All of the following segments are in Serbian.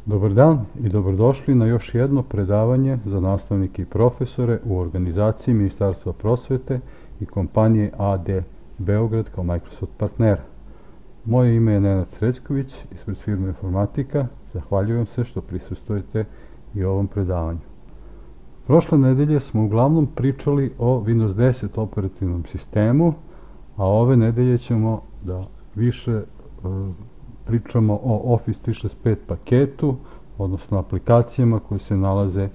Dobar dan i dobrodošli na još jedno predavanje za nastavnike i profesore u organizaciji Ministarstva prosvete i kompanije AD Beograd kao Microsoft partnera. Moje ime je Nenad Srećković ispred firme Informatika. Zahvaljujem se što prisustvujete i ovom predavanju. Prošle nedelje smo uglavnom pričali o Windows 10 operativnom sistemu, a ove nedelje ćemo da više pričamo o Office 365 paketu, odnosno aplikacijama koje se nalaze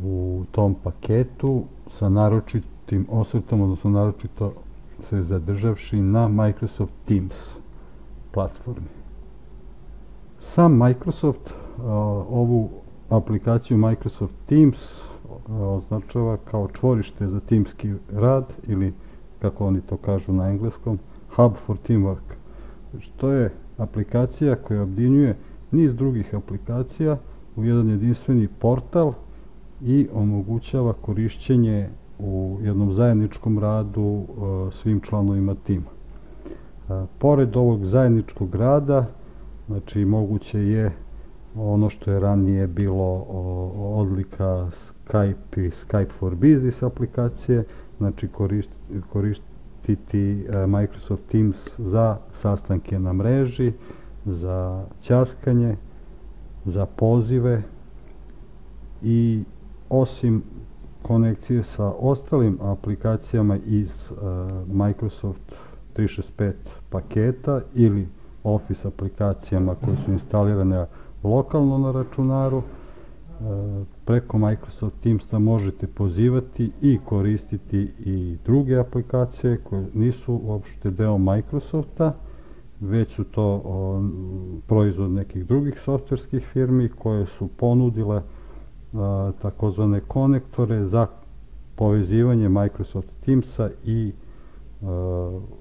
u tom paketu sa naročitim osvrtom, odnosno naročito se zadržavši na Microsoft Teams platformi. Sam Microsoft ovu aplikaciju Microsoft Teams označava kao čvorište za timski rad ili, kako oni to kažu na engleskom, Hub for Teamwork. To je aplikacija koja objedinjuje niz drugih aplikacija u jedan jedinstveni portal i omogućava korišćenje u jednom zajedničkom radu svim članovima tima. Pored ovog zajedničkog rada, znači moguće je ono što je ranije bilo odlika Skype i Skype for Business aplikacije, znači koristiti Microsoft Teams za sastanke na mreži, za ćaskanje, za pozive i osim konekcije sa ostalim aplikacijama iz Microsoft 365 paketa ili Office aplikacijama koje su instalirane lokalno na računaru, preko Microsoft Teamsa možete pozivati i koristiti i druge aplikacije koje nisu uopšte deo Microsofta, već su to proizvod nekih drugih softverskih firmi koje su ponudile takozvane konektore za povezivanje Microsoft Teamsa i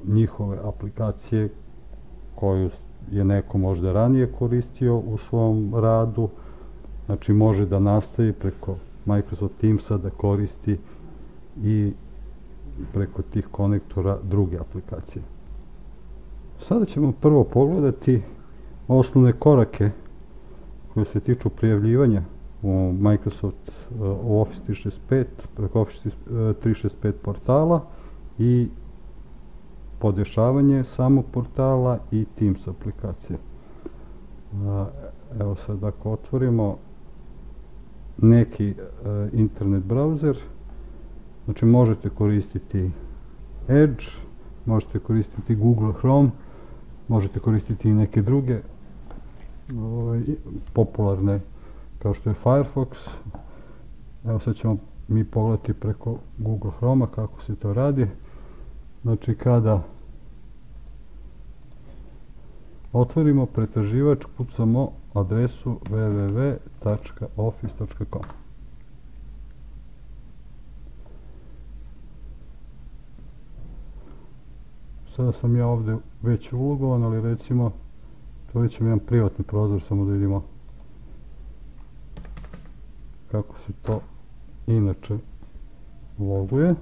njihove aplikacije koju je neko možda ranije koristio u svom radu. Znači može da nastavi preko Microsoft Teamsa da koristi i preko tih konektora druge aplikacije. Sada ćemo prvo pogledati osnovne korake koje se tiču prijavljivanja u Microsoft u Office 365 preko Office 365 portala i podešavanje samog portala i Teams aplikacije. Evo sad ako otvorimo neki internet browser, znači možete koristiti Edge, možete koristiti Google Chrome, možete koristiti i neke druge popularne kao što je Firefox. Evo sad ćemo mi pogledati preko Google Chroma kako se to radi. Znači kada otvorimo pretraživač, kucamo adresu www.office.com. Sada sam ja ovde već ulogovan, ali recimo otvorit ćemo jedan privatni prozor samo da vidimo kako se to inače loguje.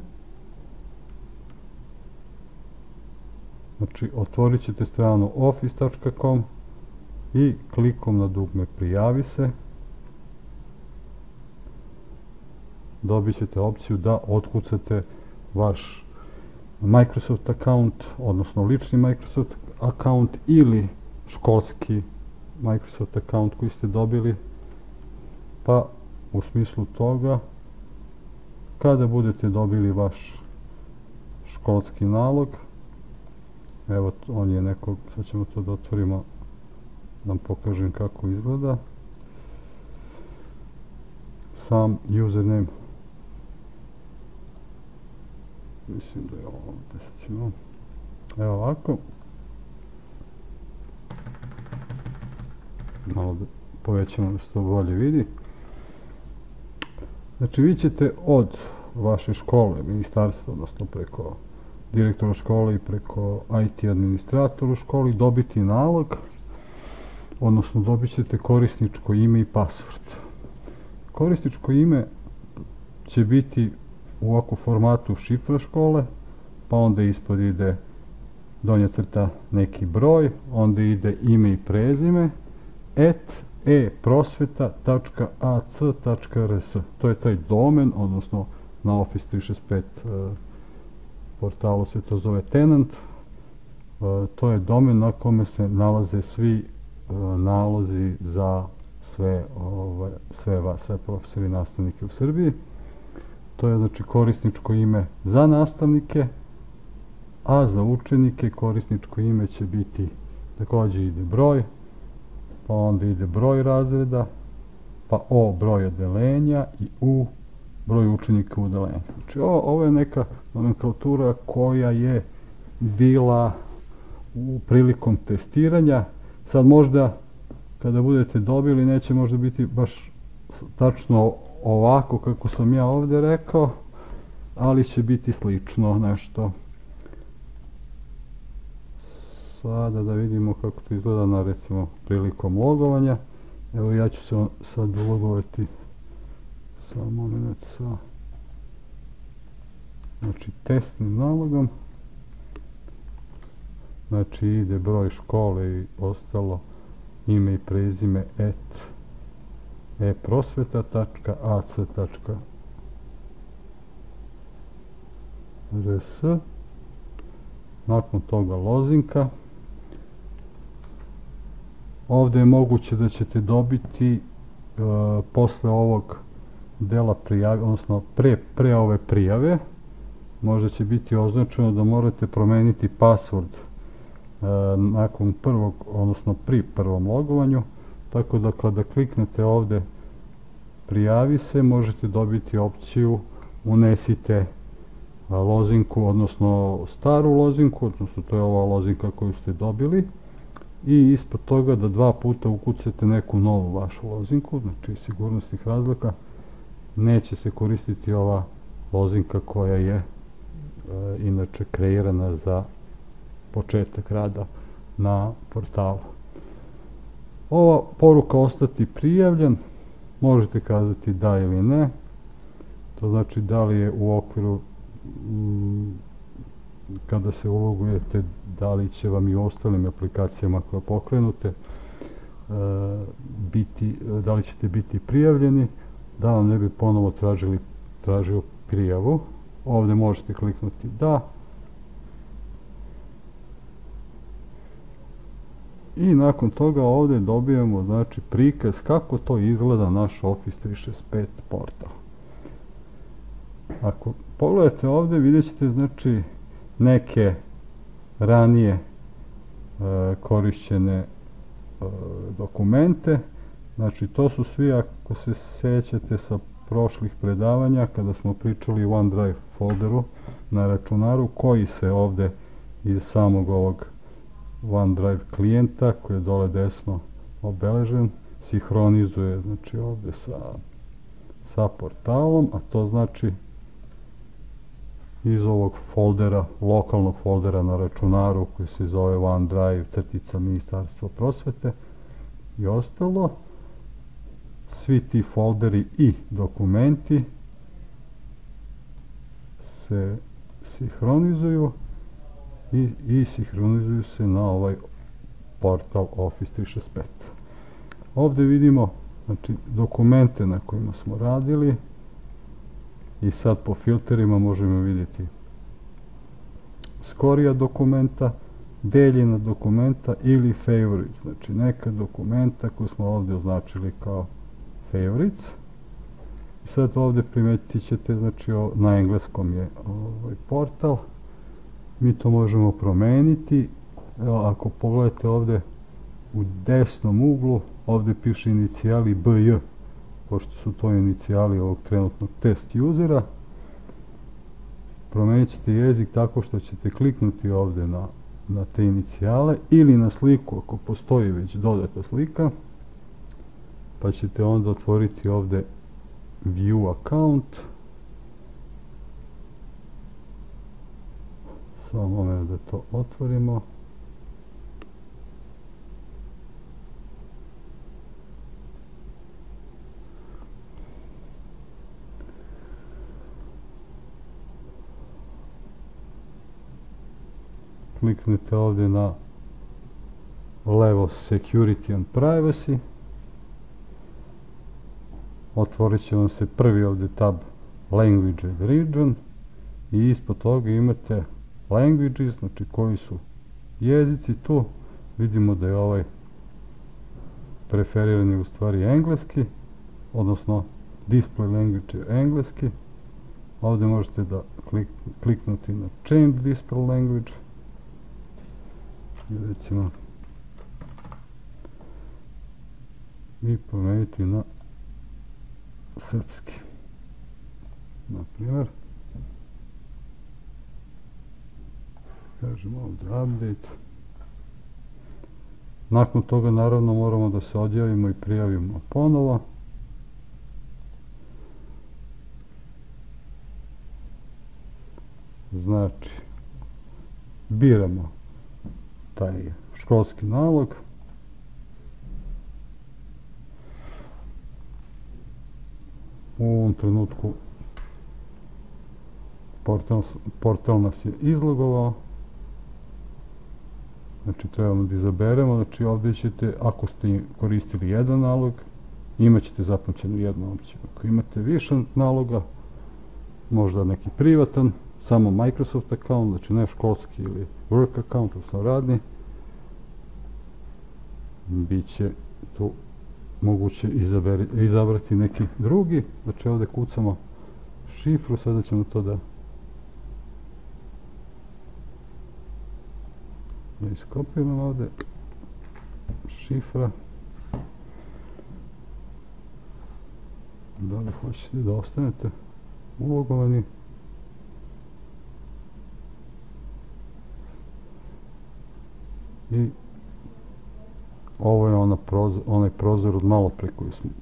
Znači otvorit ćete stranu office.com i klikom na dugme prijavi se dobit ćete opciju da otkucate vaš Microsoft account, odnosno lični Microsoft account ili školski Microsoft account koji ste dobili, pa u smislu toga kada budete dobili vaš školski nalog, evo on je nekog, sad ćemo to da otvorimo da vam pokažem kako izgleda, sam username, mislim da je ovo, sad ćemo, evo ovako, malo da povećamo da se to bolje vidi. Znači vi ćete od vaše škole, ministarstva, odnosno preko direktora škole i preko IT administratora u školi dobiti nalog, odnosno dobit ćete korisničko ime i password. Korisničko ime će biti u ovakvom formatu šifra škole, pa onda ispod ide donja crta neki broj, onda ide ime i prezime, e-prosveta.ac.rs. To je taj domen, odnosno na Office 365 portalu se to zove tenant. To je domen na kome se nalaze svi nalozi za sve profesori i nastavnike u Srbiji. To je znači korisničko ime za nastavnike, a za učenike korisničko ime će biti, takođe ide broj, pa onda ide broj razreda, pa O broj odeljenja i U broj učenika u odeljenju. Znači ovo je neka nomenklatura koja je bila prilikom testiranja. Sad možda kada budete dobili neće možda biti baš tačno ovako kako sam ja ovde rekao, ali će biti slično nešto. Sada da vidimo kako to izgleda na recimo prilikom logovanja. Evo ja ću se sad logovati samo moment sa znači testnim nalogom. Znači ide broj škole i ostalo, ime i prezime e-prosveta.ac.rs. Nakon toga lozinka. Ovde je moguće da ćete dobiti posle ovog dela prijave, odnosno pre ove prijave, možda će biti označeno da morate promeniti password nakon prvog, odnosno pri prvom logovanju, tako da kada kliknete ovde prijavi se, možete dobiti opciju unesite lozinku, odnosno staru lozinku, odnosno to je ova lozinka koju ste dobili, i ispod toga da 2 puta ukucate neku novu vašu lozinku, znači sigurnosnih razlika, neće se koristiti ova lozinka koja je inače kreirana za početak rada na portalu. Ova poruka ostati prijavljen, možete kazati da ili ne, to znači da li je u okviru kada se ulogujete, da li će vam i u ostalim aplikacijama koje pokrenute da li ćete biti prijavljeni, da vam ne bi ponovo tražio prijavu. Ovde možete kliknuti da. I nakon toga ovde dobijamo znači prikaz kako to izgleda naš Office 365 portal. Ako pogledate ovde vidjet ćete znači neke ranije korišćene dokumente. Znači to su svi, ako se sećate sa prošlih predavanja kada smo pričali o OneDrive folderu na računaru, koji se ovde iz samog ovog OneDrive klijenta koji je dole desno obeležen sinhronizuje znači ovde sa portalom, a to znači iz ovog foldera, lokalnog foldera na računaru koji se zove OneDrive / Ministarstvo prosvete i ostalo, svi ti folderi i dokumenti se sinhronizuju i sinhronizuju se na ovaj portal Office 365. Ovde vidimo znači dokumente na kojima smo radili i sad po filterima možemo vidjeti skorija dokumenta, deljena dokumenta ili favorites, znači neka dokumenta koju smo ovde označili kao favorites. I sad ovde primetit ćete, znači na engleskom je ovaj portal, mi to možemo promeniti. Evo, ako pogledate ovde u desnom uglu, ovde piše inicijali BJ, pošto su to inicijali ovog trenutnog test usera. Promenit ćete jezik tako što ćete kliknuti ovde na te inicijale ili na sliku ako postoji već dodata slika, pa ćete onda otvoriti ovde View Account. Samo moment da to otvorimo. Kliknite ovde na levo Security and Privacy otvorit će vam se prvi ovdje tab Language and Region i ispod toga imate Languages, znači koji su jezici tu. Vidimo da je ovaj preferirani u stvari engleski, odnosno Display Language je engleski. Ovdje možete da kliknuti na Change Display Language i recimo i promijeniti na srpski, na primjer. Kažemo ovdje update. Nakon toga naravno moramo da se odjavimo i prijavimo ponovo. Znači, biramo taj školski nalog. U ovom trenutku portal nas je izlogovao. Znači, trebamo da izaberemo. Znači, ovdje ćete, ako ste koristili jedan nalog, imat ćete zapamćenu jednu opciju. Ako imate više naloga, možda neki privatan, samo Microsoft account, znači ne školski ili work account, odnosno radni, bit će tu moguće izabrati neki drugi. Znači ovdje kucamo šifru, sada ćemo to da iskopiramo ovdje, šifra. Da li hoćete da ostanete ulogovani? I ovo je onaj prozor od malo pre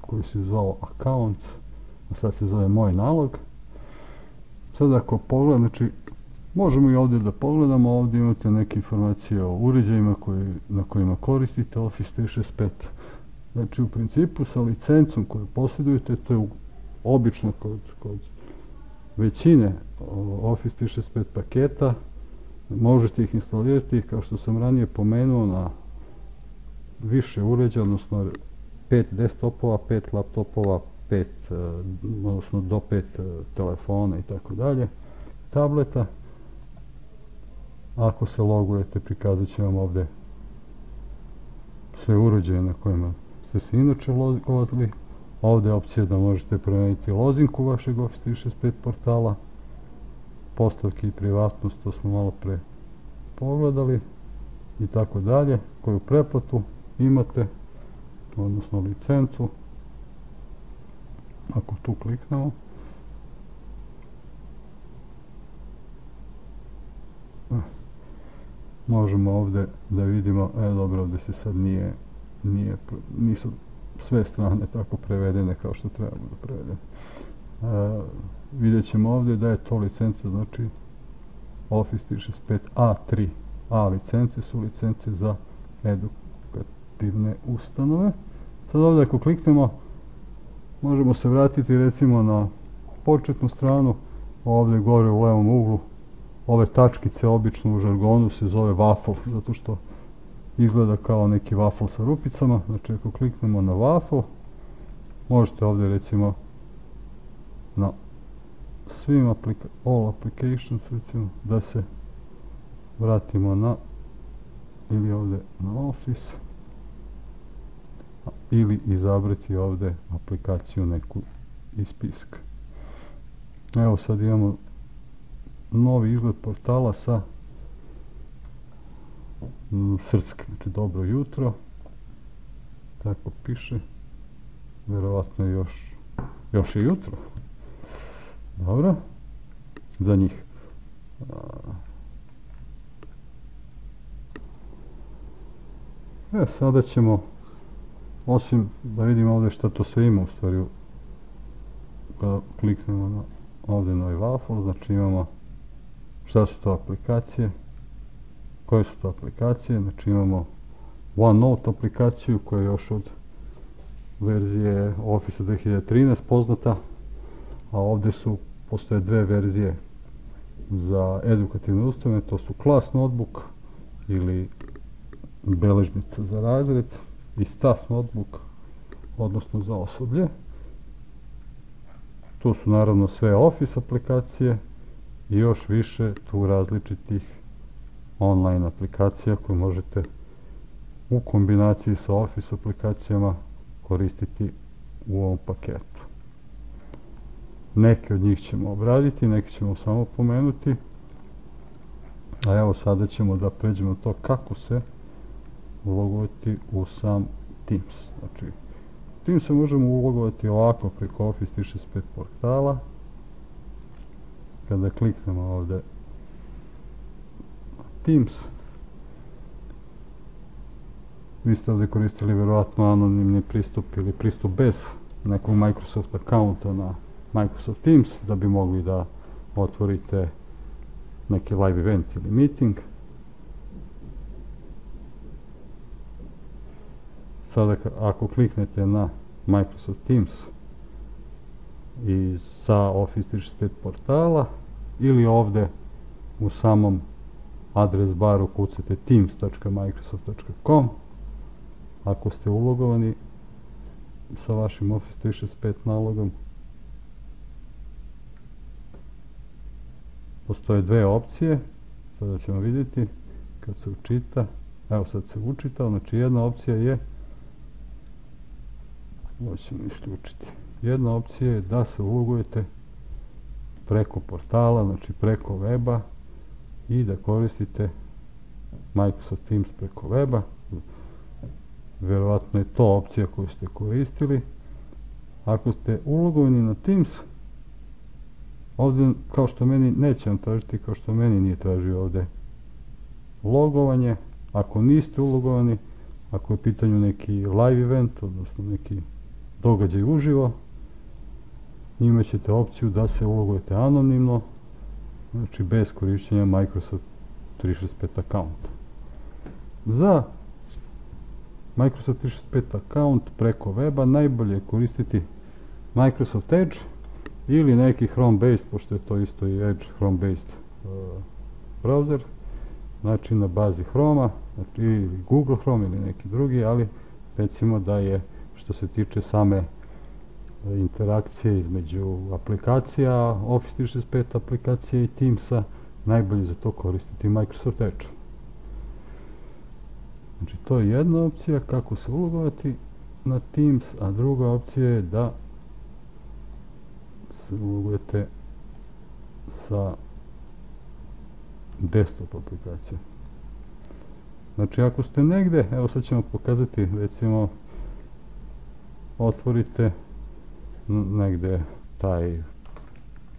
koji se zvao account, a sad se zove moj nalog. Sad ako pogledam, znači možemo i ovdje da pogledamo, ovdje imate neke informacije o uređajima na kojima koristite Office 365. Znači u principu sa licencom koju posjedujete, to je obično kod većine Office 365 paketa, možete ih instalirati, kao što sam ranije pomenuo, na više uređaja, odnosno 5 desktopova, 5 laptopova, odnosno do 5 telefona i tako dalje, tableta. Ako se logujete, prikazat će vam ovdje sve uređaje na kojima ste se inače logovali. Ovdje je opcija da možete promijeniti lozinku vašeg Office 365 portala, postavke i privatnost, to smo malo pre pogledali, i tako dalje. Koju pretplatu imate, odnosno licencu. Ako tu kliknemo, možemo ovdje da vidimo, dobro, ovdje se sad nisu sve strane tako prevedene kao što trebamo da prevedemo. Vidjet ćemo ovdje da je to licenca, znači Office 365 A3. A licence su licence za edukativne ustanove. Sad ovdje ako kliknemo, možemo se vratiti recimo na početnu stranu. Ovdje gore u levom uglu, ove tačkice obično u žargonu se zove waffle, zato što izgleda kao neki waffle sa rupicama. Znači ako kliknemo na waffle, možete ovdje recimo na svim all applications, recimo da se vratimo na, ili ovdje na Office, ili izabrati ovdje aplikaciju neku iz spiska. Evo sad imamo novi izgled portala sa srpski, znači dobro jutro, tako piše, vjerovatno još je jutro. Dobro, za njih. Sada ćemo, osim da vidimo ovdje šta to sve ima u stvari, kada kliknemo na ovdje na ovaj waffle, znači imamo šta su to aplikacije, koje su to aplikacije. Znači imamo OneNote aplikaciju koja je još od verzije Office 2013 poznata, a ovdje postoje dve verzije za edukativne ustanove, to su Class Notebook ili beležnica za razred i Staff Notebook, odnosno za osoblje. Tu su naravno sve Office aplikacije i još više tu različitih online aplikacija koje možete u kombinaciji sa Office aplikacijama koristiti u ovom paketu. Neke od njih ćemo obraditi, neke ćemo samo pomenuti. A evo sada ćemo da pređemo to kako se ulogovati u sam Teams. Znači, Teams se možemo ulogovati ovako preko Office 365 portala. Kada kliknemo ovde Teams, vi ste ovde koristili verovatno anonimni pristup ili pristup bez nekog Microsoft accounta na Microsoft Teams da bi mogli da otvorite neki live event ili meeting. Sada ako kliknete na Microsoft Teams i sa Office 365 portala ili ovde u samom adres baru kucate teams.microsoft.com, ako ste ulogovani sa vašim Office 365 nalogom, postoje dve opcije, sada ćemo vidjeti kad se učita. Evo sad se učita, znači jedna opcija je, ovo ćemo isključiti, jedna opcija je da se ulogujete preko portala, znači preko weba i da koristite Microsoft Teams preko weba. Verovatno je to opcija koju ste koristili. Ako ste ulogovani na Teams, ovdje kao što meni neće vam tražiti, kao što meni nije tražio ovdje logovanje. Ako niste ulogovani, ako je u pitanju neki live event, odnosno neki događaj uživo, imat ćete opciju da se ulogujete anonimno, znači bez korišćenja Microsoft 365 accounta. Za Microsoft 365 account preko weba najbolje je koristiti Microsoft Edge ili neki Chrome-based, pošto je to isto i Edge Chrome-based browser, znači na bazi Chroma, znači ili Google Chrome ili neki drugi, ali recimo da je što se tiče same interakcije između aplikacija, Office 365 aplikacije i Teamsa, najbolje za to koristiti Microsoft Edge. Znači to je jedna opcija kako se ulogovati na Teams, a druga opcija je da se ulogujete sa desktop aplikacije. Znači ako ste negde, evo sad ćemo pokazati, recimo otvorite negde taj,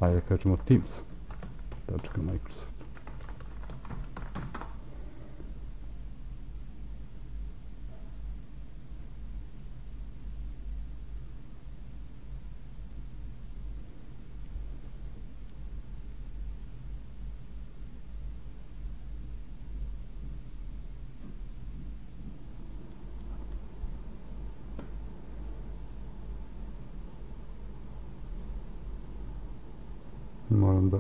ajde kažemo Teams.microsoft. Moram da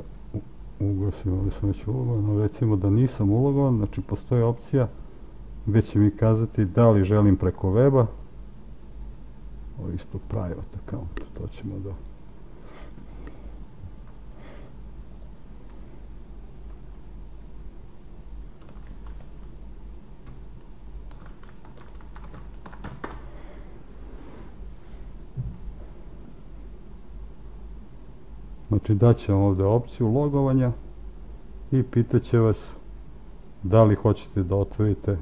ugasim, ovdje sam već ulogovan, recimo da nisam ulogovan, znači postoji opcija gdje će mi kazati da li želim preko weba, ovo isto private account, to ćemo da znači daće vam ovdje opciju logovanja i pitaće vas da li hoćete da otvorite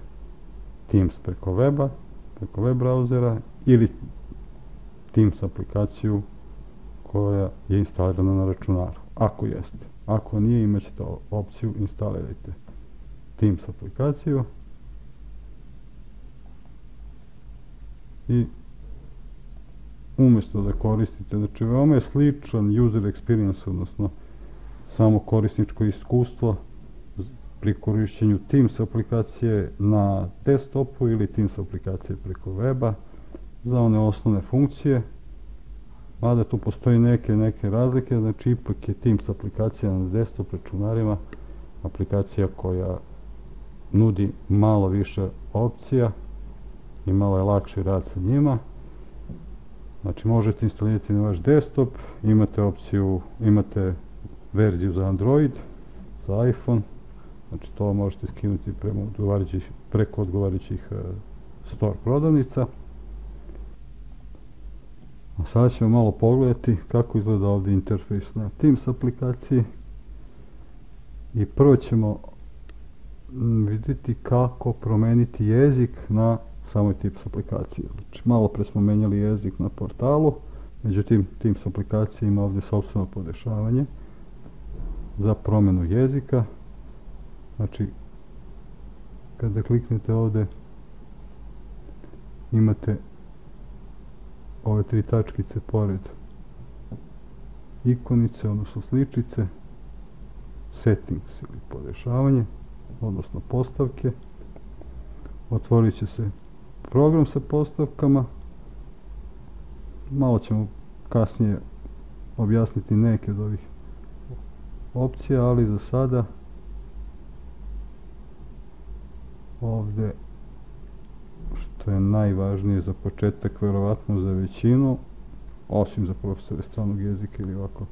Teams preko weba, preko web brauzera ili Teams aplikaciju koja je instalirana na računaru. Ako jeste. Ako nije, imat ćete opciju instalirajte Teams aplikaciju i umjesto da koristite, znači veoma je sličan user experience, odnosno samo korisničko iskustvo pri korišćenju Teams aplikacije na desktopu ili Teams aplikacije preko weba za one osnovne funkcije, mada tu postoji neke razlike, znači ipak je Teams aplikacija na desktop računarima aplikacija koja nudi malo više opcija i malo je lakši rad sa njima. Znači možete instalirati na vaš desktop, imate verziju za Android, za iPhone, znači to možete skinuti preko odgovarajućih store prodavnica. A sada ćemo malo pogledati kako izgleda ovdje interfejs na Teams aplikaciji i prvo ćemo vidjeti kako promeniti jezik na samoj Teams aplikaciji. Znači, malo pre smo menjali jezik na portalu, međutim Teams aplikacija ima ovdje sopstveno podešavanje za promjenu jezika. Znači, kada kliknete ovdje imate ove 3 tačkice pored ikonice, odnosno sličice, settings ili podešavanje, odnosno postavke. Otvorit će se program sa postavkama. Malo ćemo kasnije objasniti neke od ovih opcija, ali za sada ovdje, što je najvažnije za početak, verovatno za većinu, osim za profesore stranog jezika ili ovako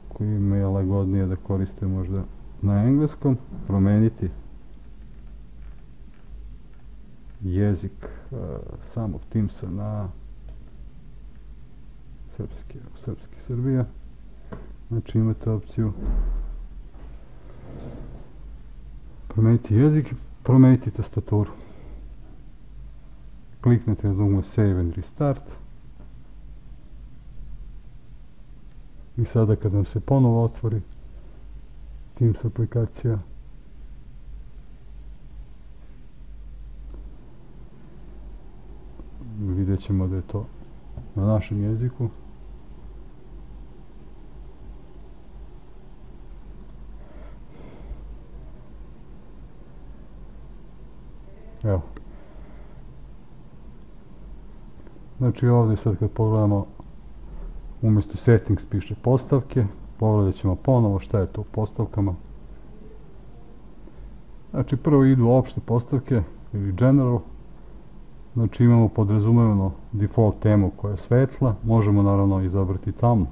koji im je lagodnije da koriste možda na engleskom, promeniti jezik samog Teamsa na srpski Srbija. Znači imate opciju promeniti jezik, promeniti tastaturu. Kliknete na dugme Save and Restart. I sada kad nam se ponovo otvori Teams aplikacija, vidjet ćemo da je to na našem jeziku. Evo. Znači ovdje sad kad pogledamo, umjesto settings piše postavke, pogledat ćemo ponovo šta je to u postavkama. Znači prvo idu opšte postavke ili general. Znači imamo podrazumevano default temu koja je svetla, možemo naravno izabrati tamnu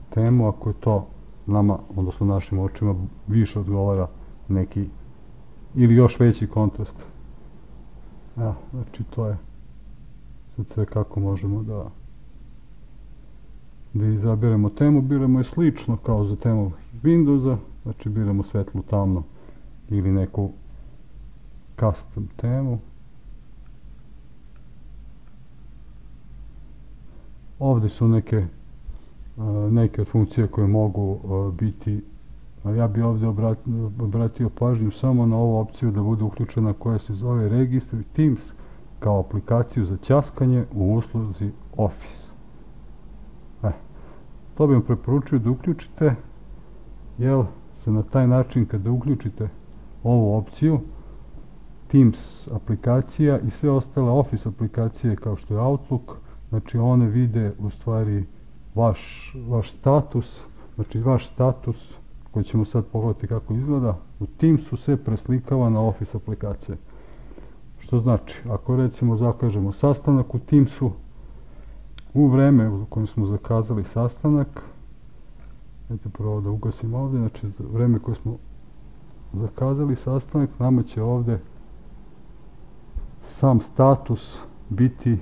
temu ako je to nama, odnosno našim očima, više odgovara neki ili još veći kontrast. Evo, znači to je sad sve kako možemo da izabiremo temu. Biramo je slično kao za temu Windowsa, znači biramo svetlu, tamno ili neku custom temu. Ovdje su neke od funkcija koje mogu biti, ja bi ovdje obratio pažnju samo na ovu opciju da bude uključena koja se zove Registry Teams kao aplikaciju za ćaskanje u usluzi Office. To bi vam preporučio da uključite, jer se na taj način kada uključite ovu opciju, Teams aplikacija i sve ostale Office aplikacije kao što je Outlook, znači one vide u stvari vaš status, znači vaš status koji ćemo sad pogledati kako izgleda, u Teamsu se preslikava na Office aplikacije. Što znači, ako recimo zakažemo sastanak u Teamsu, u vreme u kojem smo zakazali sastanak, ajde prvo da ugasim ovdje, znači vreme koje smo zakazali sastanak, nama će ovdje sam status biti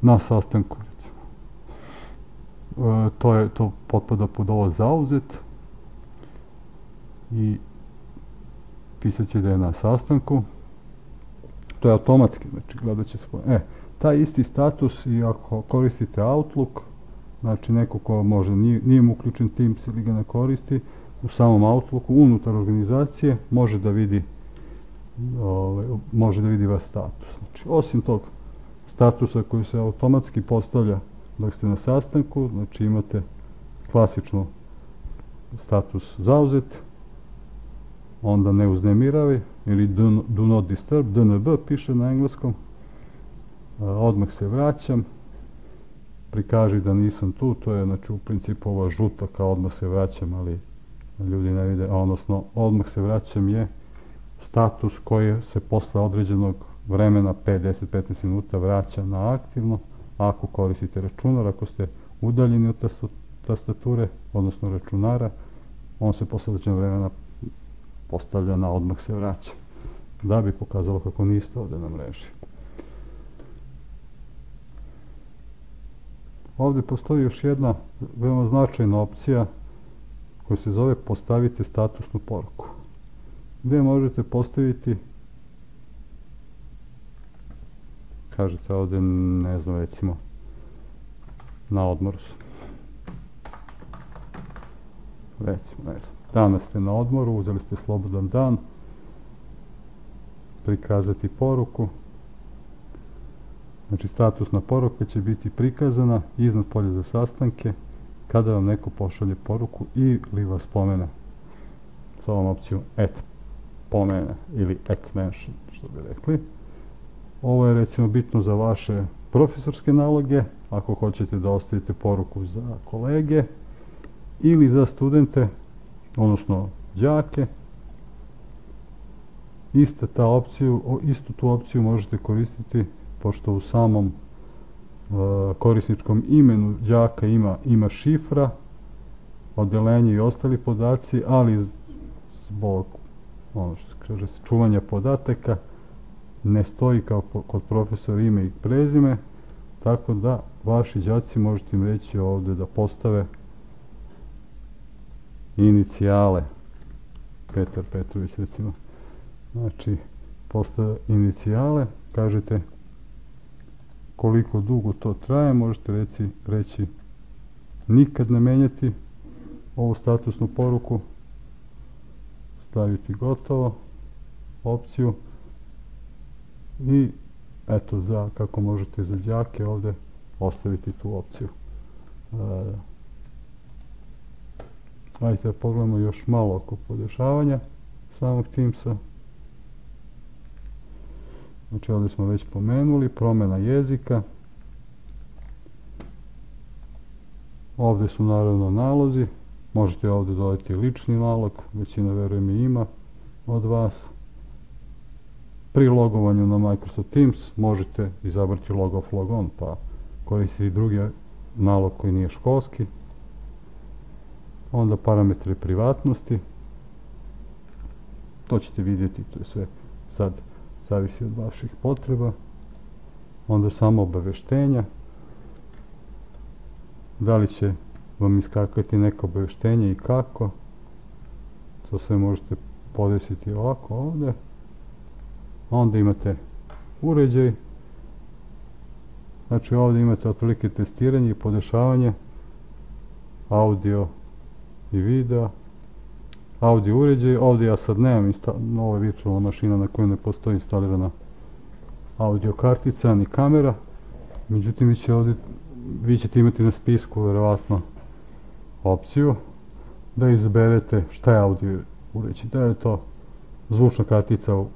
na sastanku. To potpada pod ovo zauzet i pisat će da je na sastanku. To je automatski, znači gledat će se. Taj isti status i ako koristite Outlook, znači neko ko možda nije mu uključen Teams ili ga ne koristi, u samom Outlooku, unutar organizacije, može da vidi vaš status. Znači, osim tog statusa koji se automatski postavlja dok ste na sastanku, znači imate klasično status zauzet, onda ne uznemiravaj ili do not disturb, DNB piše na engleskom, odmah se vraćam, prikaži da nisam tu, to je znači u principu ova žuta kao odmah se vraćam, ali ljudi ne vide, odnosno odmah se vraćam je status koji se posle određenog vremena 5, 10, 15 minuta vraća na aktivno. Ako koristite računar, ako ste udaljeni od tastature, odnosno računara, on se posle određenog vremena postavlja na odmah se vraća, da bi pokazalo kako niste ovde na mreži. Ovde postoji još jedna veoma značajna opcija koja se zove postavite statusnu poruku, gde možete postaviti, kažete ovde, ne znam, recimo na odmoru su, recimo, ne znam, danas ste na odmoru, uzeli ste slobodan dan, prikazati poruku. Znači, statusna poruka će biti prikazana iznad polja za sastanke kada vam neko pošalje poruku ili vas pomene sa ovom opcijom pomene ili mention, što bi rekli. Ovo je recimo bitno za vaše profesorske naloge, ako hoćete da ostavite poruku za kolege ili za studente, odnosno đake. Istu tu opciju možete koristiti pošto u samom korisničkom imenu đaka ima šifra, odelenje i ostali podaci, ali zbog čuvanja podataka ne stoji kao kod profesora ime i prezime, tako da vaši đaci možete im reći ovde da postave inicijale. Petar Petrović recimo. Znači, postave inicijale, kažete koliko dugo to traje, možete reći nikad ne menjati ovu statusnu poruku, staviti gotovo opciju i eto, kako možete za đake ovde ostaviti tu opciju. Ajde da pogledamo još malo oko podešavanja samog Teamsa. Znači, ovdje smo već pomenuli, promjena jezika. Ovdje su naravno nalozi. Možete ovdje dodati lični nalog, većina verujem i ima od vas. Pri logovanju na Microsoft Teams možete izabrati log off, log on, pa koristiti drugi nalog koji nije školski. Onda parametre privatnosti. To ćete vidjeti, to je sve sad zavisi od vaših potreba. Onda samo obaveštenja. Da li će vam iskakati neko obaveštenje i kako. To sve možete podesiti ovako ovde. Onda imate uređaj. Znači ovdje imate otprilike testiranje i podešavanje audio i video. Audio uređaj, ovdje ja sad nemam nova virtualna mašina na kojoj ne postoji instalirana audio kartica ni kamera, međutim vi ćete imati na spisku verovatno opciju da izaberete šta je audio uređaj, da je to zvučna kartica u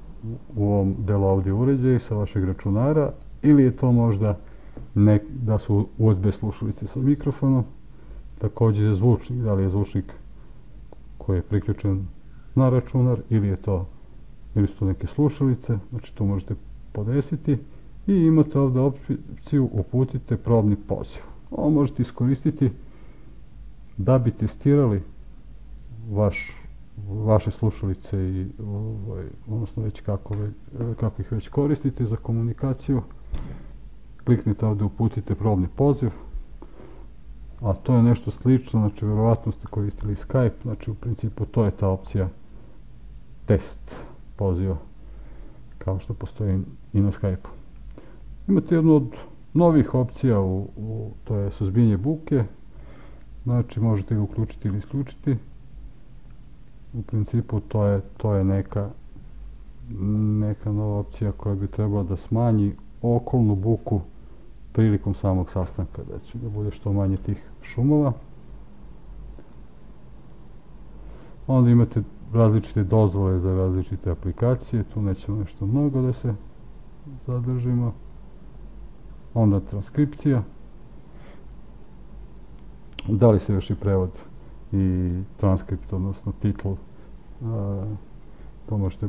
ovom delu audio uređaja sa vašeg računara ili je to možda da su USB slušalice sa mikrofonom, također je zvučnik, da li je zvučnik koji je priključen na računar ili su to neke slušalice, znači to možete podesiti i imate ovdje opciju uputite probni poziv. Ovo možete iskoristiti da bi testirali vaše slušalice i odnosno već kako ih već koristite za komunikaciju. Kliknite ovdje uputite probni poziv, a to je nešto slično, znači verovatno ste koristili Skype, znači u principu to je ta opcija test poziva, kao što postoji i na Skype-u. Imate jednu od novih opcija, to je suzbijanje buke, znači možete ga uključiti ili isključiti. U principu to je neka nova opcija koja bi trebala da smanji okolnu buku prilikom samog sastanka, da bude što manje tih šumova. Onda imate različite dozvole za različite aplikacije, tu nećemo nešto mnogo da se zadržimo. Onda transkripcija. Da li se vrši prevod i transkript, odnosno titl, to možete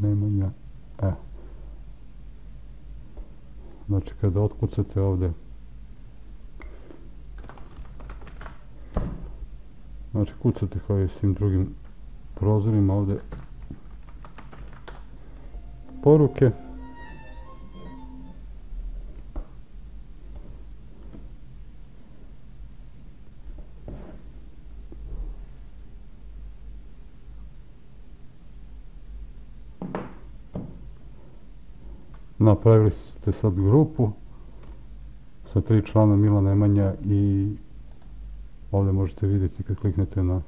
Nemanja, znači kada otkucate ovde, znači kucate kao i s tim drugim prozorima ovde poruke, napravili ste sad grupu sa 3 člana Milan, Nemanja i ovdje možete vidjeti kad kliknete na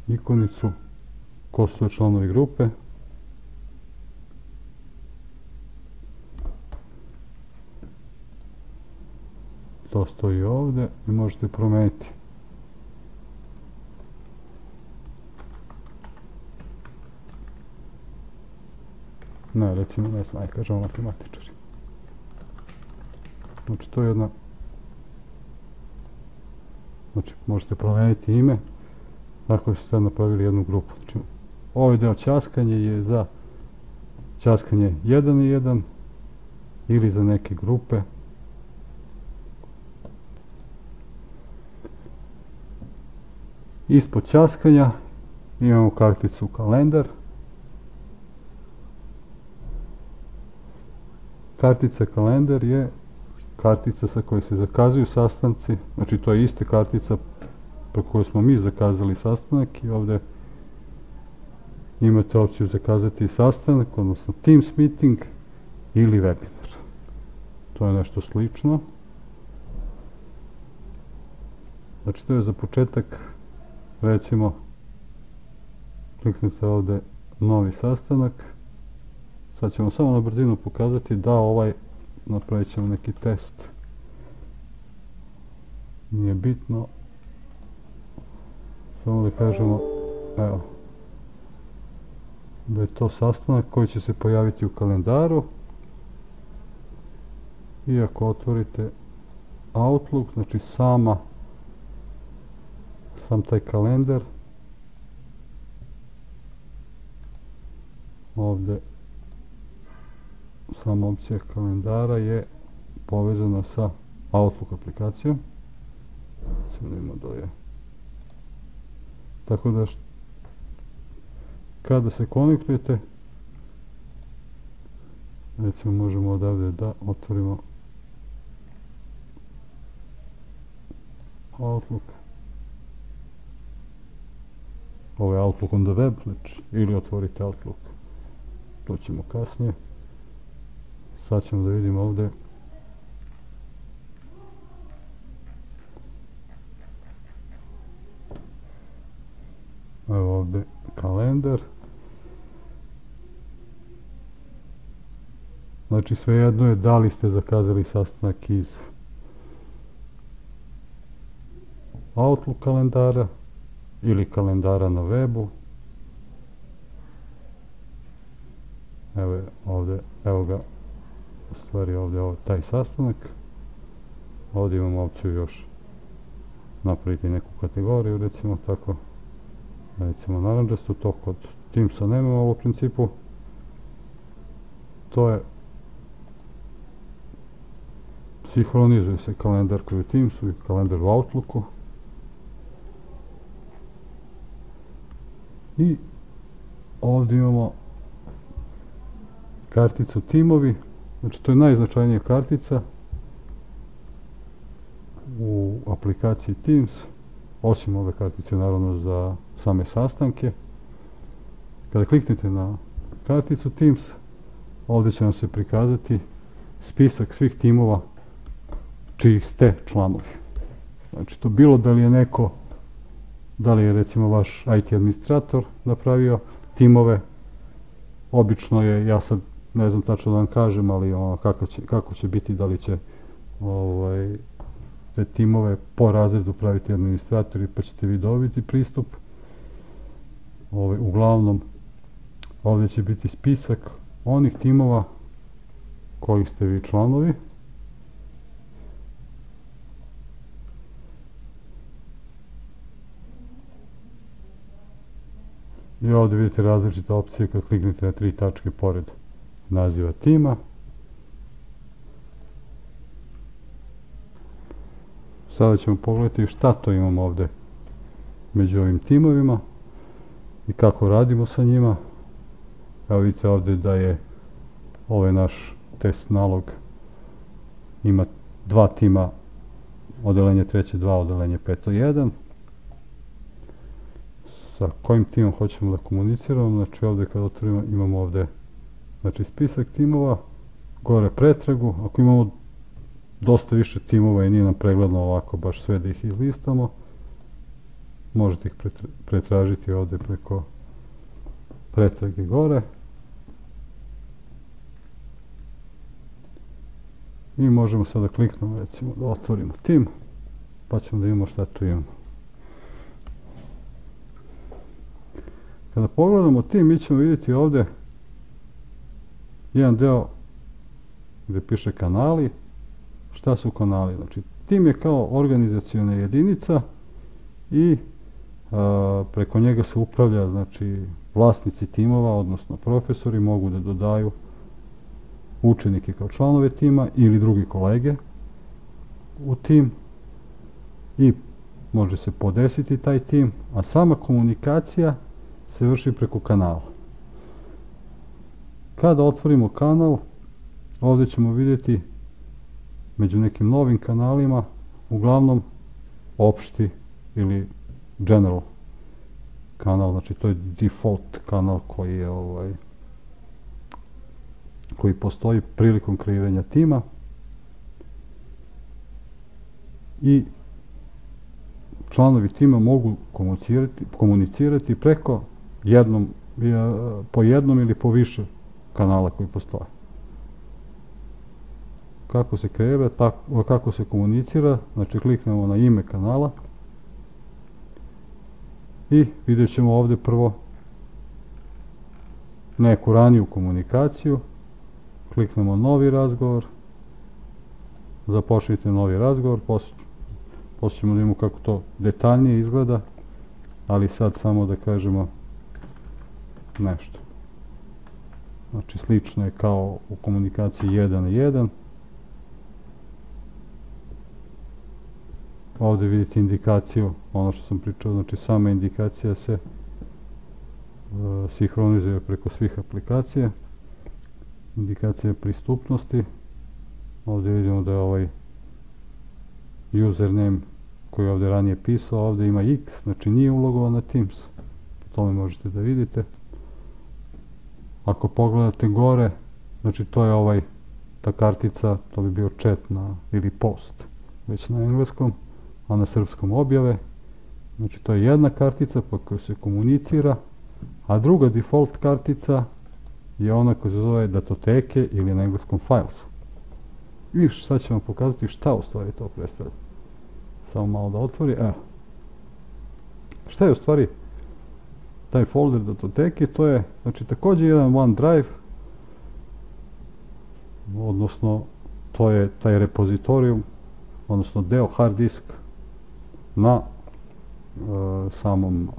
ikonicu ko su članovi grupe. To stoji ovdje i možete promijeniti. Ne, recimo, ne znam, kažemo matematičari. Znači, to je jedna... Znači, možete promijeniti ime, ako ste sad napravili jednu grupu. Znači, ovaj deo ćaskanje je za ćaskanje 1 i 1 ili za neke grupe. Ispod ćaskanja imamo karticu kalendar. Kartica kalendar je kartica sa kojoj se zakazuju sastanci, znači to je ista kartica po kojoj smo mi zakazali sastanak i ovdje imate opciju zakazati sastanak, odnosno Teams meeting ili webinar. To je nešto slično. Znači to je za početak, recimo kliknete ovdje novi sastanak. Sad ćemo samo na brzinu pokazati da ovaj, napravit ćemo neki test. Nije bitno. Samo da kažemo, evo, da je to sastanak koji će se pojaviti u kalendaru. I ako otvorite Outlook, znači sam taj kalendar, ovdje sama opcija kalendara je povezana sa Outlook aplikacijom. Sada vidimo da je. Tako da kada se konektujete, recimo možemo odavde da otvorimo Outlook. Ovo je Outlook on the web, znači, ili otvorite Outlook. To ćemo kasnije. Sad ćemo da vidimo ovdje. Evo ovdje kalendar. Znači svejedno je da li ste zakazali sastanak iz Outlook kalendara ili kalendara na webu. Evo ovdje, evo ga, u stvari ovdje taj sastanak. Ovdje imamo opciju još napraviti neku kategoriju, recimo tako, recimo naranđastu, to kod Teamsa nemamo, ali u principu to je, sinhronizuje se kalendar koji je u Teamsu i kalendar u Outlooku. I ovdje imamo karticu timovi, znači to je najznačajnija kartica u aplikaciji Teams, osim ove kartice naravno za same sastanke. Kada kliknete na karticu Teams, ovdje će vam se prikazati spisak svih timova čijih ste članovi. Znači to bilo da li je neko, da li je recimo vaš IT administrator napravio timove, obično je, ja sad ne znam tačno da vam kažem, ali kako će biti, da li će te timove po razredu praviti administratori pa ćete vi dobiti pristup. Uglavnom ovdje će biti spisak onih timova kojih ste vi članovi. I ovdje vidite različite opcije kad kliknete na 3 tačke pored naziva tima. Sada ćemo pogledati šta to imamo ovdje među ovim timovima i kako radimo sa njima. Evo vidite ovdje da je ovaj naš test nalog ima 2 tima, odeljenje 3.2, odeljenje 5.1. Sa kojim timom hoćemo da komuniciramo, znači ovdje kad otvorimo imamo ovdje znači spisak timova, gore pretragu, ako imamo dosta više timova i nije nam pregledno ovako baš sve da ih izlistamo, možete ih pretražiti ovdje preko pretrage gore i možemo sada kliknemo recimo da otvorimo tim pa ćemo da imamo šta tu imamo. Kada pogledamo tim, mi ćemo vidjeti ovdje jedan deo gdje piše kanali. Šta su kanali? Znači, tim je kao organizaciona jedinica i preko njega se upravlja, znači, vlasnici timova, odnosno profesori mogu da dodaju učenike kao članove tima ili drugi kolege u tim i može se podesiti taj tim, a sama komunikacija se vrši preko kanala. Kada otvorimo kanal, ovdje ćemo vidjeti među nekim novim kanalima, uglavnom opšti ili general kanal, znači to je default kanal koji je koji postoji prilikom kreiranja tima i članovi tima mogu komunicirati preko po jednom ili po više kanala koji postoje. Kako se kreira, kako se komunicira, znači kliknemo na ime kanala i vidjet ćemo ovdje prvo neku raniju komunikaciju, kliknemo novi razgovor, započnite novi razgovor, poslije ćemo da imamo kako to detaljnije izgleda, ali sad samo da kažemo nešto. Znači slično je kao u komunikaciji 1 na 1. Ovdje vidite indikaciju, ono što sam pričao, znači sama indikacija se sinhronizuje preko svih aplikacija. Indikacija pristupnosti. Ovdje vidimo da je ovaj username koji je ovdje ranije pisao, ovdje ima X, znači nije ulogovan na Teams. Po tome možete da vidite. Ako pogledate gore, znači to je ta kartica, to bi bio chat ili post, već na engleskom, a na srpskom objave. Znači to je jedna kartica po kojoj se komunicira, a druga default kartica je ona koja se zove datoteke ili na engleskom files. I sad ćemo pokazati šta u stvari to predstavlja. Samo malo da otvori. Evo. Šta je u stvari taj folder datoteke? To je znači također jedan OneDrive, odnosno to je taj repozitorijum, odnosno deo hard disk na samom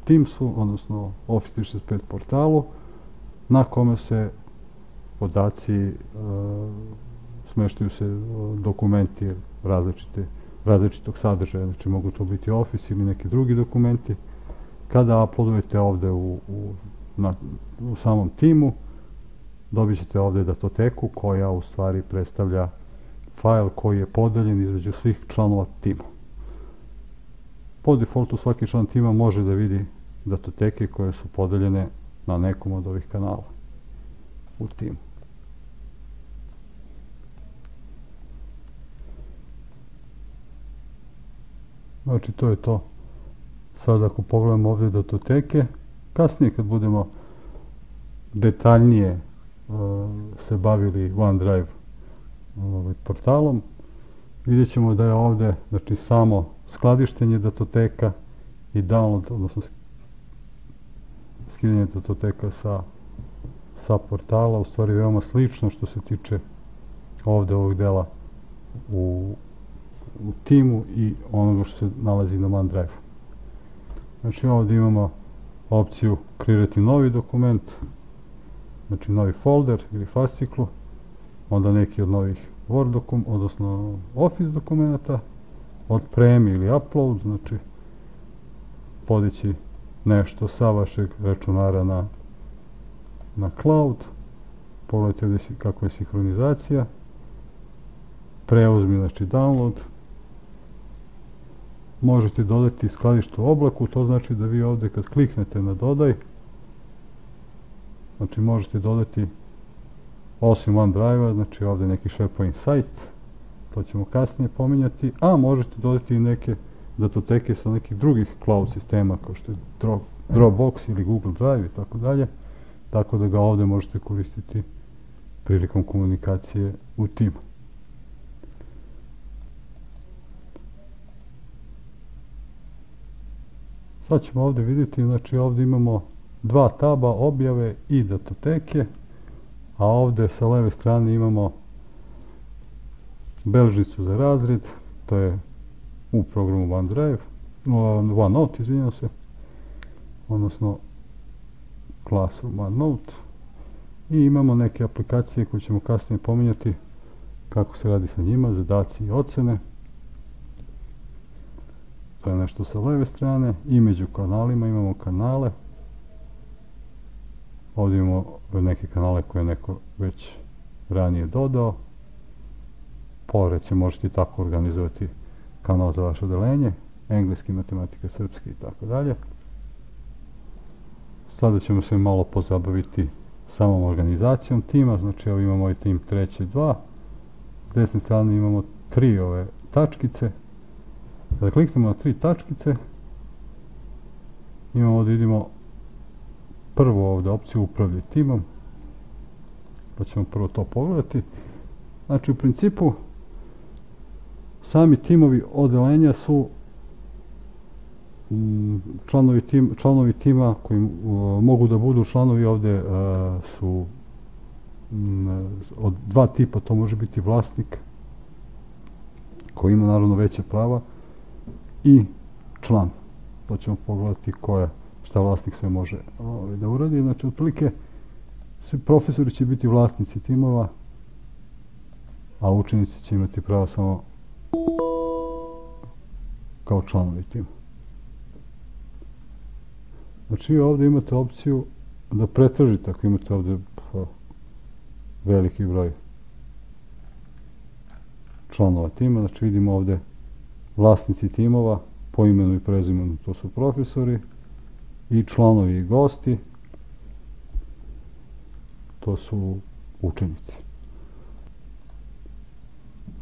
Teamsu, odnosno Office 365 portalu, na kome se podaci smeštaju se dokumenti različitog sadržaja, znači mogu to biti Office ili neki drugi dokumenti. Kada uploadujete ovdje u samom timu, dobit ćete ovdje datoteku koja u stvari predstavlja fajl koji je podeljen između svih članova tima. Po defaultu svaki član tima može da vidi datoteke koje su podeljene na nekom od ovih kanala u timu. Znači to je to. Sad ako pogledamo ovdje datoteke, kasnije kad budemo detaljnije se bavili OneDrive portalom, vidjet ćemo da je ovdje znači samo skladištenje datoteka i download, odnosno skidanje datoteka sa portala, u stvari veoma slično što se tiče ovdje ovog dela u timu i onoga što se nalazi na OneDrive. Znači ovdje imamo opciju kreirati novi dokument, znači novi folder ili fasciklu, onda neki od novih Word odnosno Office dokumenta, otpremi ili upload, znači podići nešto sa vašeg računara na cloud, pogledajte ovdje kako je sinhronizacija, preuzmi, znači download, možete dodati skladište u oblaku, to znači da vi ovdje kad kliknete na dodaj, znači možete dodati osim OneDrive-a, znači ovdje neki SharePoint site, to ćemo kasnije pominjati, a možete dodati i neke datoteke sa nekih drugih cloud sistema kao što je Dropbox ili Google Drive i tako dalje, tako da ga ovdje možete koristiti prilikom komunikacije u timu. Sad ćemo ovdje vidjeti, znači ovdje imamo dva taba, objave i datoteke, a ovdje sa leve strane imamo beležnicu za razred, to je u programu OneNote, izvinjam se, odnosno klasu OneNote, i imamo neke aplikacije koje ćemo kasnije pominjati kako se radi sa njima, zadaci i ocene. To je nešto sa leve strane, i među kanalima imamo kanale. Ovdje imamo neke kanale koje je neko već ranije dodao. Recimo možete tako organizovati kanal za vaše odelenje, engleski, matematika, srpski i tako dalje. Sada ćemo se malo pozabaviti samom organizacijom tima, znači ovdje imamo ovaj tim 3.2, s desne strane imamo 3 ove tačkice. Kada kliknemo na 3 tačkice, imamo ovdje, vidimo prvo ovdje opciju upravljati timom, pa ćemo prvo to pogledati. Znači u principu sami timovi odelenja su članovi tima koji mogu da budu članovi ovdje su od dva tipa, to može biti vlasnik koji ima naravno veće prava i član. To ćemo pogledati šta vlasnik sve može da uradi. Znači otprilike svi profesori će biti vlasnici timova, a učenici će imati pravo samo kao članovi tima. Znači ovdje imate opciju da pretražite ako imate ovdje veliki broj članova tima. Znači vidimo ovdje vlasnici timova po imenu i prezimenu, to su profesori, i članovi i gosti, to su učenici.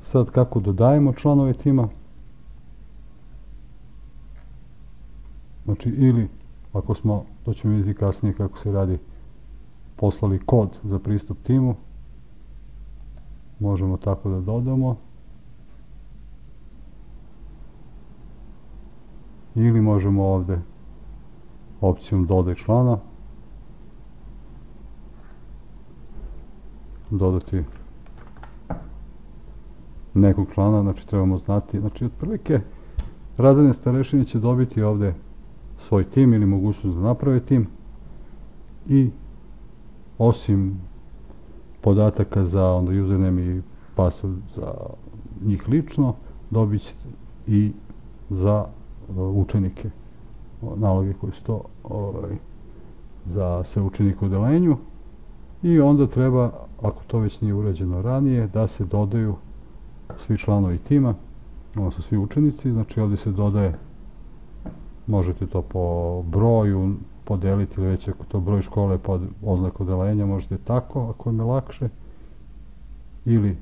Sad kako dodajemo članove tima? Znači ili ako smo, to ćemo vidjeti kasnije kako se radi, poslali kod za pristup timu, možemo tako da dodamo, ili možemo ovdje opcijom dodaj člana dodati nekog člana. Znači trebamo znati, znači otprilike razredne starešine će dobiti ovdje svoj tim ili mogućnost da naprave tim, i osim podataka za onda username i password za njih lično, dobit će i za učenike naloge koji su to za sve učenike u odelenju. I onda treba, ako to već nije urađeno ranije, da se dodaju svi članovi tima, odnosno svi učenici. Znači ovdje se dodaje, možete to po broju podeliti, ili već ako to broj škole pod oznaku odelenja, možete tako ako im je lakše, ili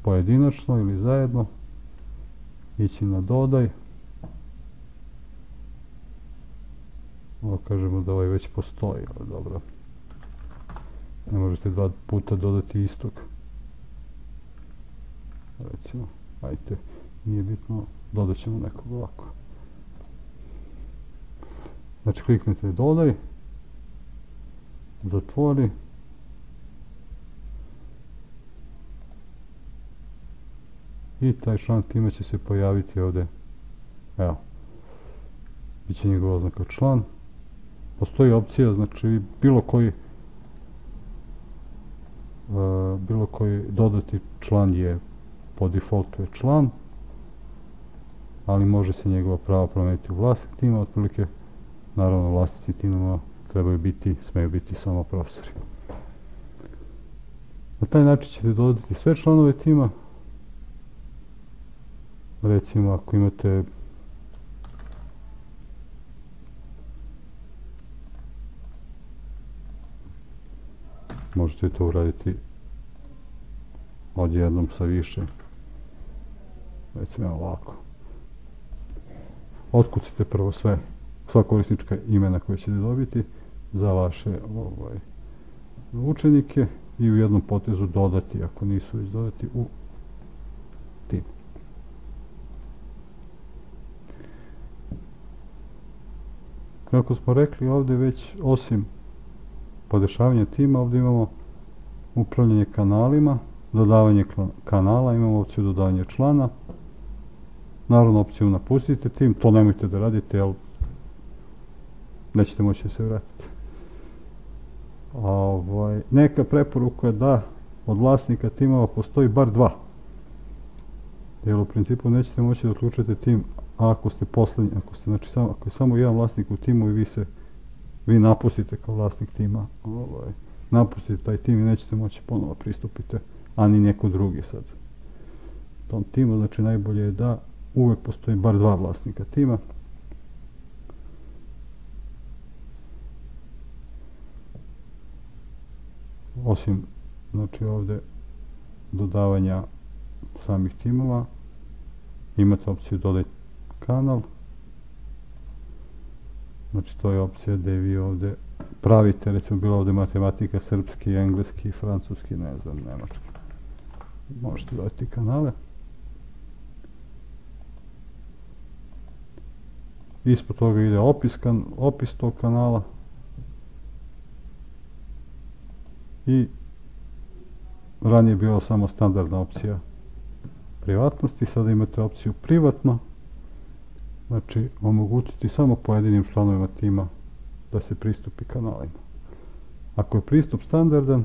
pojedinačno ili zajedno ići na dodaj. Ovo kažemo da ovaj već postoji, ali dobro, ne možete dva puta dodati istog. Recimo, ajte, nije bitno, dodat ćemo nekog ovako. Znači kliknete dodaj, zatvori, i taj član tima će se pojaviti ovdje, evo, biće njegova oznaka član. Postoji opcija, znači bilo koji dodati član je po defaultu je član, ali može se njegova prava promeniti u vlasnik tima, otprilike, naravno vlasnici timova smeju biti samo profesori. Na taj način ćete dodati sve članove tima. Recimo, ako imate možete to uraditi odjednom sa više. Recimo ovako. Otkucite prvo sva korisnička imena koje ćete dobiti za vaše učenike i u jednom potezu dodati, ako nisu već dodati, u tim. Kako smo rekli, ovdje već osim podešavanja tima, ovdje imamo upravljanje kanalima, dodavanje kanala, imamo opciju dodavanja člana, naravno opciju napustite tim, to nemojte da radite, jer nećete moći da se vratiti. Neka preporuka je da od vlasnika timova postoji bar 2, jer u principu nećete moći da otključite tim ako ste poslednji, ako je samo jedan vlasnik u timu i vi napustite kao vlasnik tima, napustite taj tim i nećete moći ponovo pristupiti, ani neko drugi sad tom timu. Znači najbolje je da uvek postoji bar 2 vlasnika tima. Osim, znači ovdje dodavanja samih timova, imate opciju dodaj kanal. Znači to je opcija gdje vi ovdje pravite, recimo bilo ovdje matematika, srpski, engleski, francuski, ne znam, nemački. Možete dodati kanale. Ispod toga ide opis tog kanala. I ranije je bila samo standardna opcija privatnosti, sada imate opciju privatno. Znači, omogućiti samo pojedinim članovima tima da se pristupi kanalima. Ako je pristup standardan,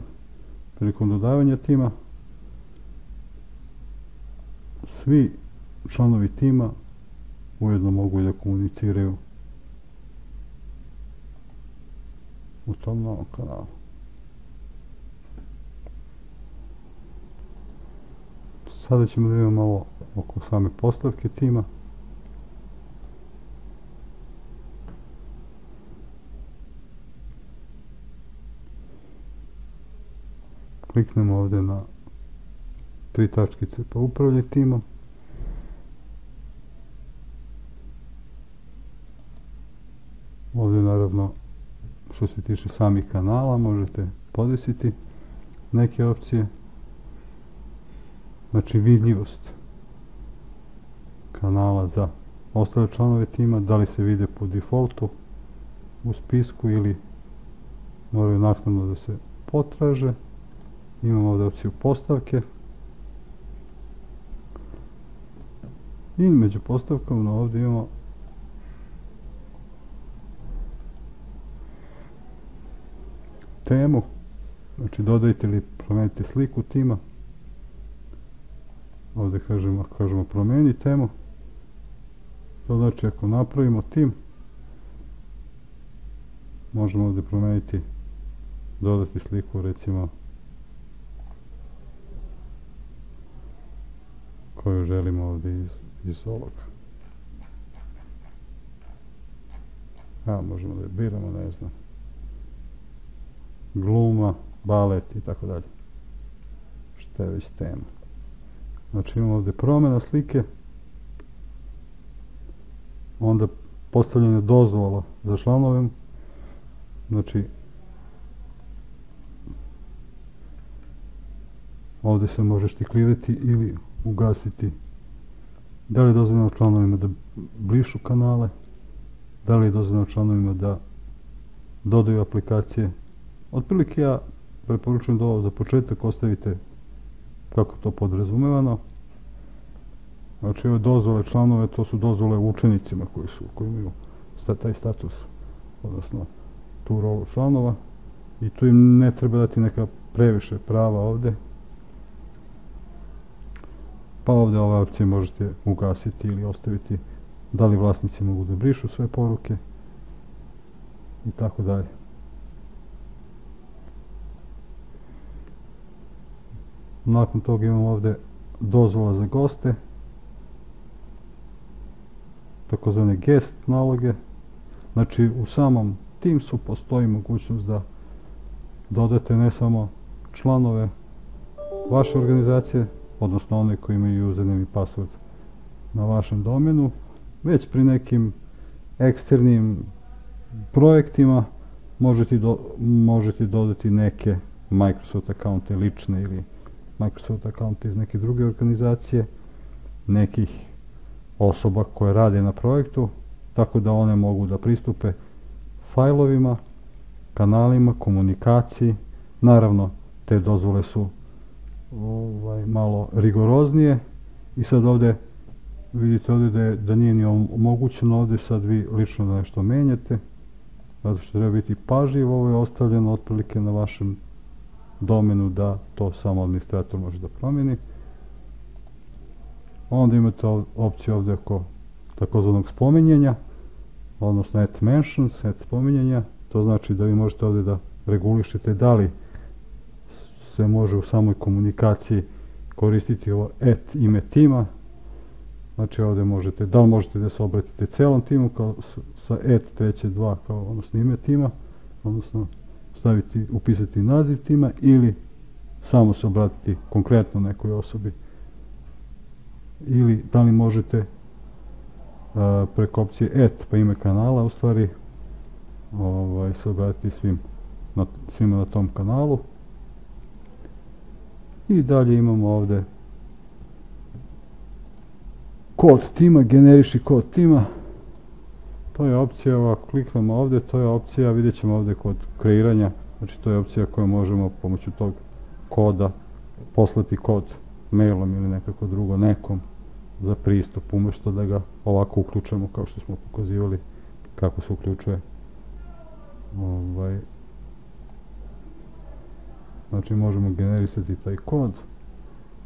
prilikom dodavanja tima, svi članovi tima ujedno mogu i da komuniciraju u tom novom kanalu. Sada ćemo da vidimo malo oko same postavke tima. Kliknemo ovdje na 3 tačkice pa upravljaj timom. Ovdje naravno što se tiče samih kanala možete podesiti neke opcije. Znači vidljivost kanala za ostale članove tima, da li se vide po defaultu u spisku ili moraju naknadno da se potraže. Imamo ovdje opciju postavke i među postavkama ovdje imamo temu, znači dodajte ili promenite sliku tima. Ovdje kažemo promeni temu, to znači ako napravimo tim možemo ovdje promeniti, dodati sliku recimo koju želimo ovdje iz ovoga. Možemo da je biramo, ne znam, gluma, balet i tako dalje, što je već tema. Znači imamo ovdje promjena slike, onda postavljanje dozvola za članove, znači ovdje se može štiklirati ili ugasiti da li je dozvoljeno članovima da brišu kanale, da li je dozvoljeno članovima da dodaju aplikacije. Otprilike ja preporučujem da ovo za početak ostavite kako to podrazumevano. Znači ove dozvole članove, to su dozvole učenicima koji imaju taj status, odnosno tu rolu članova, i tu im ne treba dati neka previše prava ovde. Pa ovde ove opcije možete ugasiti ili ostaviti, da li vlasnici mogu da brišu sve poruke i tako dalje. Nakon toga imamo ovde dozvola za goste, takozvane guest naloge. Znači u samom Teamsu postoji mogućnost da dodate ne samo članove vaše organizacije, odnosno one koji imaju username i password na vašem domenu, već pri nekim eksternim projektima možete dodati neke Microsoft akaunte lične ili Microsoft akaunte iz neke druge organizacije, nekih osoba koje rade na projektu, tako da one mogu da pristupe fajlovima, kanalima, komunikaciji. Naravno, te dozvole su malo rigoroznije i sad ovde vidite ovde da nije ni omogućeno ovde sad vi lično da nešto menjate, zato što treba biti pažljiv. Ovo je ostavljeno otprilike na vašem domenu da to samo administrator može da promeni. Onda imate opciju ovde oko takozvanog spominjanja, odnosno at mentions, at spominjanja. To znači da vi možete ovde da regulišete da li se može u samoj komunikaciji koristiti ovo at ime tima. Znači ovde možete, da li možete da se obratite celom timu kao sa at treće dva kao odnosno ime tima, odnosno upisati naziv tima, ili samo se obratiti konkretno nekoj osobi, ili da li možete preko opcije at pa ime kanala u stvari se obratiti svima na tom kanalu. I dalje imamo ovde kod tima, generiši kod tima. To je opcija, kliknemo ovde, to je opcija, vidjet ćemo ovde kod kreiranja, znači to je opcija koju možemo pomoću tog koda poslati kod mailom ili nekako drugo nekom za pristup, umjesto da ga ovako uključujemo kao što smo pokazivali kako se uključuje. Znači možemo generisati taj kod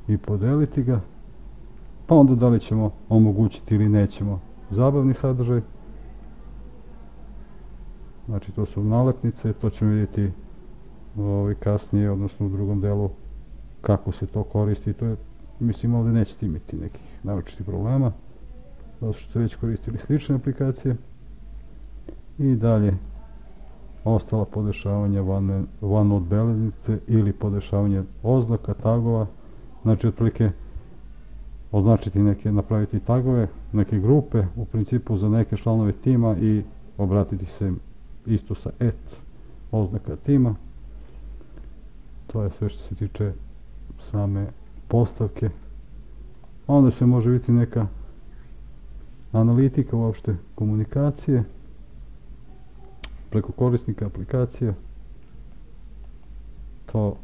i podeliti ga, pa onda da li ćemo omogućiti ili nećemo zabavni sadržaj. Znači to su nalepnice, to ćemo vidjeti kasnije, odnosno u drugom delu kako se to koristi. To je, mislim, ovdje nećete imati nekih naročitih problema, zato što ste već koristili slične aplikacije. I dalje ostala podešavanja OneNote beleznice ili podešavanje oznaka, tagova. Znači otprilike označiti neke, napraviti tagove, neke grupe, u principu za neke članove tima i obratiti se isto sa at oznaka tima. To je sve što se tiče same postavke. Onda se može vidjeti neka analitika uopšte komunikacije preko korisnika aplikacije. To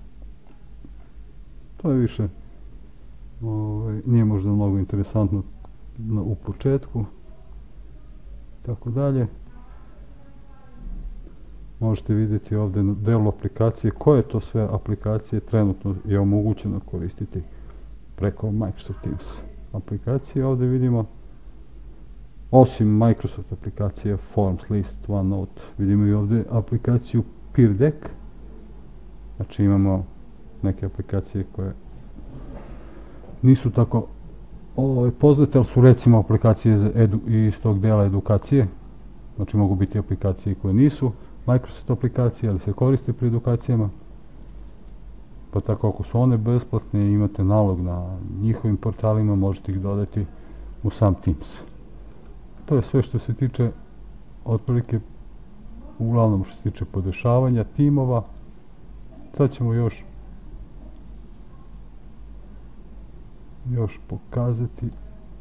je više nije možda mnogo interesantno u početku, tako dalje. Možete vidjeti ovdje na delu aplikacije koje to sve aplikacije trenutno je omogućeno koristiti preko Microsoft Teams aplikacije. Ovdje vidimo, osim Microsoft aplikacije Forms, List, OneNote, vidimo i ovdje aplikaciju PeerDeck. Znači imamo neke aplikacije koje nisu tako poznate, ali su recimo aplikacije iz tog dela edukacije. Znači mogu biti aplikacije koje nisu Microsoft aplikacije, ali se koriste pri edukacijama. Pa tako ako su one besplatne i imate nalog na njihovim portalima, možete ih dodati u sam Teams. To je sve što se tiče otprilike, uglavnom što se tiče podešavanja timova. Sad ćemo još pokazati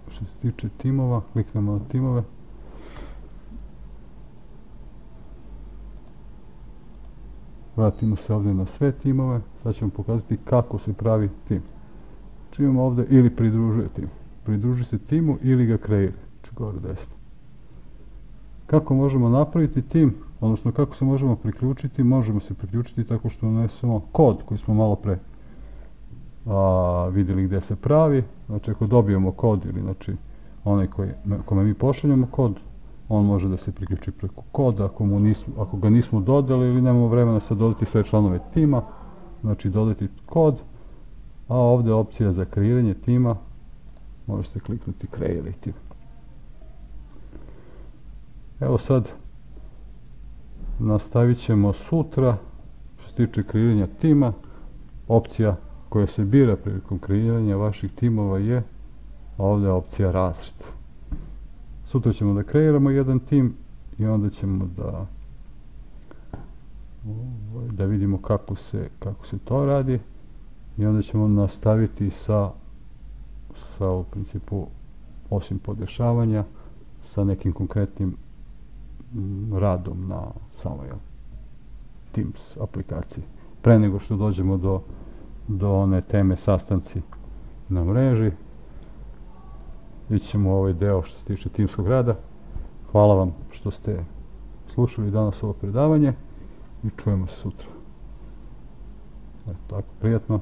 što se tiče timova. Kliknemo na timove. Vratimo se ovdje na sve timove. Sad ćemo pokazati kako se pravi tim. Znači imamo ovdje ili pridružuje tim. Pridruži se timu ili ga kreira. Znači gore desno. Kako možemo napraviti tim, odnosno kako se možemo priključiti? Možemo se priključiti tako što unesemo kod koji smo malo pre vidjeli gdje se pravi. Znači ako dobijemo kod ili znači onaj kome mi pošaljemo kod, on može da se priključi preko koda. Ako ga nismo dodali ili nemamo vremena sad dodati sve članove tima, znači dodati kod, a ovdje opcija za kreiranje tima, možete kliknuti Create tim. Evo sad nastavit ćemo sutra. Što se tiče kreiranja tima, opcija koja se bira prilikom kreiranja vaših timova je ovdje opcija razred. Sutra ćemo da kreiramo jedan tim i onda ćemo da vidimo kako se to radi i onda ćemo nastaviti sa u principu, osim podešavanja, sa nekim konkretnim radom na samoj Teams aplikaciji. Pre nego što dođemo do one teme sastanci na mreži, vidjet ćemo ovaj deo što se tiče timskog rada. Hvala vam što ste slušali danas ovo predavanje i čujemo se sutra. Tako, prijatno.